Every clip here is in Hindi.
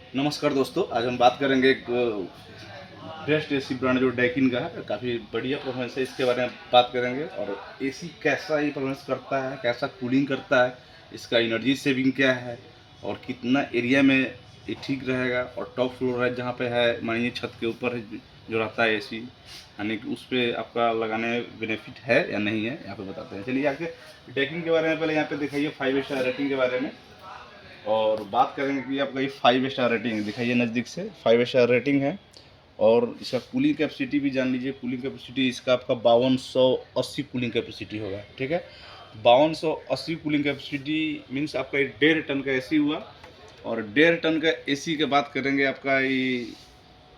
नमस्कार दोस्तों, आज हम बात करेंगे एक बेस्ट एसी ब्रांड जो डैकिन का है। काफ़ी बढ़िया परफॉर्मेंस है, इसके बारे में बात करेंगे। और एसी कैसा ये परफॉर्मेंस करता है, कैसा कूलिंग करता है, इसका एनर्जी सेविंग क्या है और कितना एरिया में ये ठीक रहेगा। और टॉप फ्लोर है जहाँ पे है, मानिए छत के ऊपर जो रहता है एसी, यानी कि उस पर आपका लगाने में बेनिफिट है या नहीं है, यहाँ पे बताते हैं। चलिए आगे डैकिन के बारे में पहले यहाँ पे दिखाइए 5 स्टार रेटिंग के बारे में, और बात करेंगे कि आपका ये 5 स्टार रेटिंग दिखाइए नज़दीक से। 5 स्टार रेटिंग है। और इसका कूलिंग कैपेसिटी भी जान लीजिए। कूलिंग कैपेसिटी इसका आपका 5280 कूलिंग कैपेसिटी होगा, ठीक है। 5280 कूलिंग कैपेसिटी मीन्स आपका 1.5 टन का एसी हुआ। और 1.5 टन का एसी की बात करेंगे, आपका ये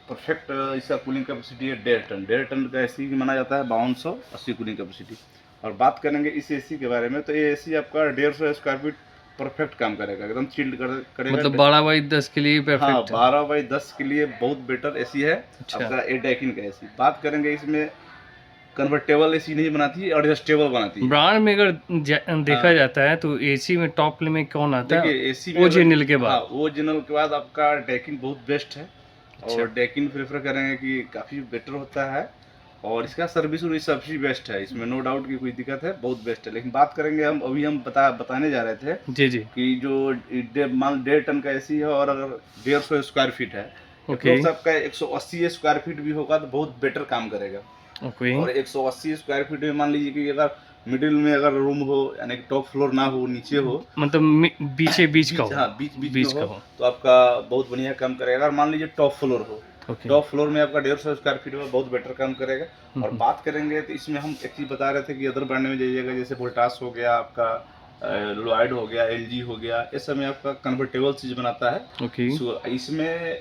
परफेक्ट इसका कूलिंग कैपेसिटी है 1.5 टन। 1.5 टन का एसी माना जाता है 5280 कूलिंग कैपेसिटी। और बात करेंगे इस एसी के बारे में, तो ये एसी आपका 150 स्क्वायर फीट परफेक्ट काम करेगा, एकदम चिल्ड करेगा। मतलब 12/10 के लिए हाँ, परफेक्ट है। 12/10 के लिए बहुत बेटर एसी है अच्छा। आपका ए डैकिन का एसी। बात करेंगे इसमें कन्वर्टेबल एसी नहीं बनाती है, एडजस्टेबल बनाती है। ब्रांड में अगर देखा हाँ, जाता है तो एसी में टॉप में कौन आता है? देखिए एसी में ओजीएनएल के हाँ, बाद। ओरिजिनल के बाद आपका डैकिन बहुत बेस्ट है। अच्छा। और डैकिन प्रेफर करेंगे कि काफ़ी बेटर होता है। और इसका सर्विस उर्विस सबसे बेस्ट है, इसमें नो डाउट की कोई दिक्कत है, बहुत बेस्ट है। लेकिन बात करेंगे हम बताने जा रहे थे जी जी। कि जो 1.5 टन का एसी है और अगर 150 स्क्वायर फीट है, ओके अप्रोक्स आपका 180 स्क्वायर फीट भी होगा तो बहुत बेटर काम करेगा। ओके। और 180 स्क्वायर फीट में मान लीजिए कि अगर मिडिल में अगर रूम हो, यानी कि टॉप फ्लोर ना हो, नीचे हो, मतलब बीच का हो। हाँ बीच बीच में बीच हो, का हो। तो आपका बहुत बढ़िया काम करेगा। अगर मान लीजिए टॉप फ्लोर हो, ओके। टॉप फ्लोर में आपका 150 स्क्वायर फीट में बहुत बेटर काम करेगा। और हम्म। बात करेंगे तो इसमें हम एक चीज़ बता रहे थे कि अदर ब्रांड में जाइएगा, जैसे वोल्टास हो गया आपका, लॉयड हो गया, एलजी हो गया, इस समय आपका कन्वर्टेबल चीज़ बनाता है। ओके। इसमें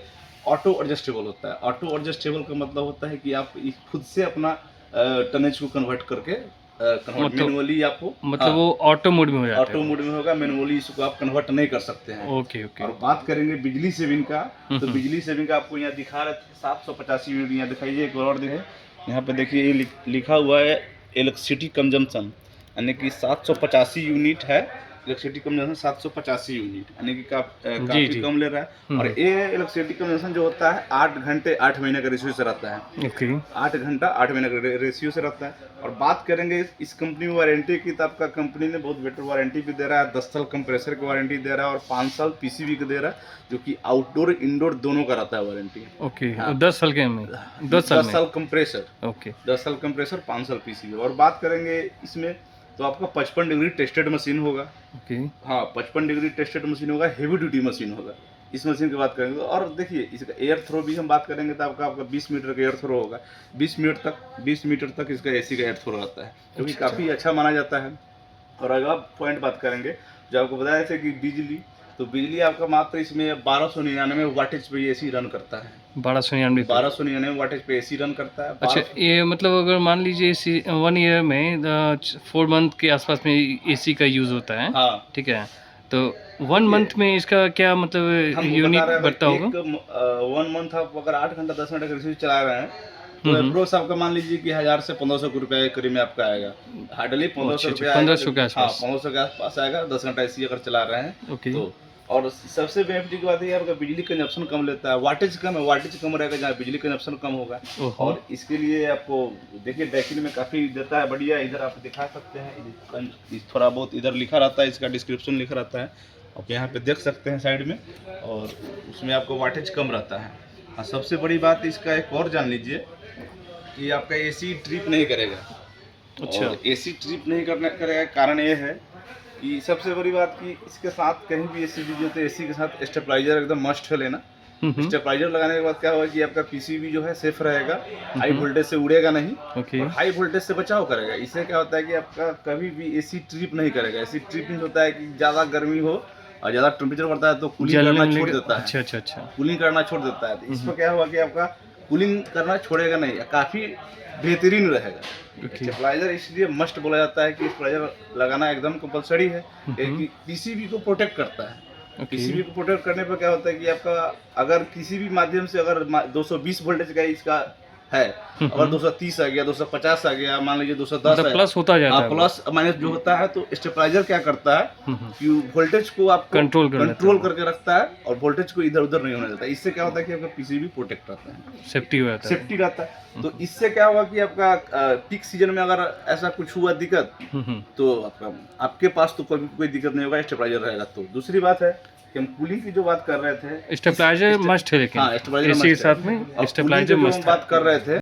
ऑटो एडजस्टेबल होता है। ऑटो एडजस्टेबल का मतलब होता है कि आप खुद से अपना टनेज को कन्वर्ट करके कन्वर्ट मतलब मैनुअली आपको, मतलब हाँ, वो ऑटो मोड में हो जाता है ऑटो वो। मोड में होगा, मैनुअली इसको आप कन्वर्ट नहीं कर सकते हैं। Okay okay. और बात करेंगे बिजली सेविंग का, तो हम्म। बिजली सेविंग का आपको यहाँ दिखा रहे थे 785 यूनिट। यहाँ दिखाइए एक बार और दिखाइए, यहाँ पे देखिए ये लिखा हुआ है इलेक्ट्रिसिटी कंजम्पशन, यानी कि 785 यूनिट है। इलेक्ट्रिसिटी कंजम्पशन 785 यूनिट, यानी कि जी काफ़ी जी। कम ले रहा है। और ये इलेक्ट्रिसिटी कंजम्पशन जो होता है 8 घंटे 8 महीने का रेशियो से रहता है। ओके। 8 घंटा 8 महीने का रेशियो से रहता है। और बात करेंगे इस कंपनी में वारंटी की, तो आपका कंपनी ने बहुत बेटर वारंटी भी दे रहा है। 10 साल कंप्रेसर की वारंटी दे रहा है और 5 साल पीसीबी का दे रहा है, जो कि आउटडोर इंडोर दोनों का रहता है वारंटी। ओके। हाँ, 10 साल के में 10 साल 10 में। साल कंप्रेसर, ओके 10 साल कंप्रेसर, 5 साल पीसीबी। और बात करेंगे इसमें, तो आपका 55 डिग्री टेस्टेड मशीन होगा। ओके। हाँ, 55 डिग्री टेस्टेड मशीन होगा, हेवी ड्यूटी मशीन होगा इस मशीन की बात करेंगे तो। और देखिए इसका एयर थ्रो भी हम बात करेंगे तो आपका 20 मीटर का एयर थ्रो होगा। 20 मीटर तक इसका एसी का एयर थ्रो रहता है, जो कि अच्छा। काफ़ी अच्छा माना जाता है। और अगर आप पॉइंट बात करेंगे, जो आपको बताया था कि बिजली, तो बिजली आपका मात्र इसमें 1299 वाटेज पे एसी रन करता है। 1299 पे। 1299 वाटेज पे एसी रन करता है। अच्छा, ये मतलब अगर मान लीजिए 1 ईयर में 4 मंथ के आसपास में एसी का यूज़ होता है। हाँ, ठीक है, तो 1 मंथ में इसका क्या मतलब हम बता यूनिट रहे हैं बढ़ता होगा? एक 1 मंथ आप अगर 8 घंटा 10 घंटा का रिसीव चला रहे हैं, तो अप्रोक्स आपका मान लीजिए कि 1000 से 1500 रुपये के करीब में आपका आएगा। हार्डली 1500 अच्छा रुपये अच्छा, आएगा। 1500 के हाँ, आसपास। 1500 के आसपास आएगा 10 घंटा एसी अगर चला रहे हैं ओके। तो। और सबसे बेनिफिट की बात है आपका बिजली कंजप्शन कम लेता है, वाटेज कम है, वाटेज कम रहेगा जहाँ बिजली कंजप्शन कम होगा। ओहो। और इसके लिए आपको देखिए डैकिन में काफ़ी देता है बढ़िया। इधर आप दिखा सकते हैं, थोड़ा बहुत इधर लिखा रहता है, इसका डिस्क्रिप्शन लिखा रहता है, आप यहाँ पे देख सकते हैं साइड में। और उसमें आपको वाटेज कम रहता है। हाँ, सबसे बड़ी बात इसका एक और जान लीजिए कि आपका एसी ट्रिप नहीं करेगा। अच्छा। और एसी ट्रिप नहीं करेगा, कारण ये है कि सबसे बड़ी बात कि इसके साथ कहीं भी एसी दीजिए तो एसी के साथ स्टेबलाइजर एकदम मस्ट है लेना। स्टेबलाइजर लगाने के बाद क्या होगा कि आपका पीसीबी जो है सेफ रहेगा, हाई वोल्टेज से उड़ेगा नहीं। ओके। और हाई वोल्टेज से बचाव करेगा। इससे क्या होता है कि आपका कभी भी एसी ट्रिप नहीं करेगा। एसी ट्रिप मीन्स होता है कि ज़्यादा गर्मी हो और ज़्यादा टेम्परेचर बढ़ता है तो कूलिंग जलने करना में छोड़ देता है। अच्छा अच्छा अच्छा। कूलिंग करना छोड़ देता है, तो इस पर क्या हुआ कि आपका कूलिंग करना छोड़ेगा नहीं, काफ़ी बेहतरीन रहेगा। ओके। स्टेबलाइजर इसलिए मस्ट बोला जाता है कि स्टेबलाइजर लगाना एकदम कंपलसरी है, कि पीसीबी को प्रोटेक्ट करता है। ओके। पीसीबी को प्रोटेक्ट करने पर क्या होता है कि आपका अगर किसी भी माध्यम से अगर 220 वोल्टेज का इसका है, अगर 230 आ गया, 250 आ गया, मान लीजिए 210 मतलब है, प्लस होता जाता है वो। प्लस माइनस जो होता है, तो स्टेबलाइजर क्या करता है कि वोल्टेज को आपको कंट्रोल कर लेता है कंट्रोल वो। करके रखता है और वोल्टेज को इधर उधर नहीं होने देता है। इससे क्या होता है कि आपका पीसीबी प्रोटेक्ट रहता है, सेफ्टी हो जाता है। सेफ्टी रहता है। तो इससे क्या होगा कि आपका पीक सीजन में अगर ऐसा कुछ हुआ दिक्कत, तो आपके पास तो कोई दिक्कत नहीं होगा, स्टेबलाइजर रहेगा। तो दूसरी बात है कि हम कूलिंग की जो बात कर रहे थे, स्टेबलाइजर मस्ट है, लेकिन हाँ, स्टेबलाइजर एसी के मस्ट है। साथ में और स्टेबलाइजर कूलिंग की जो मस्ट हम है। बात कर रहे थे,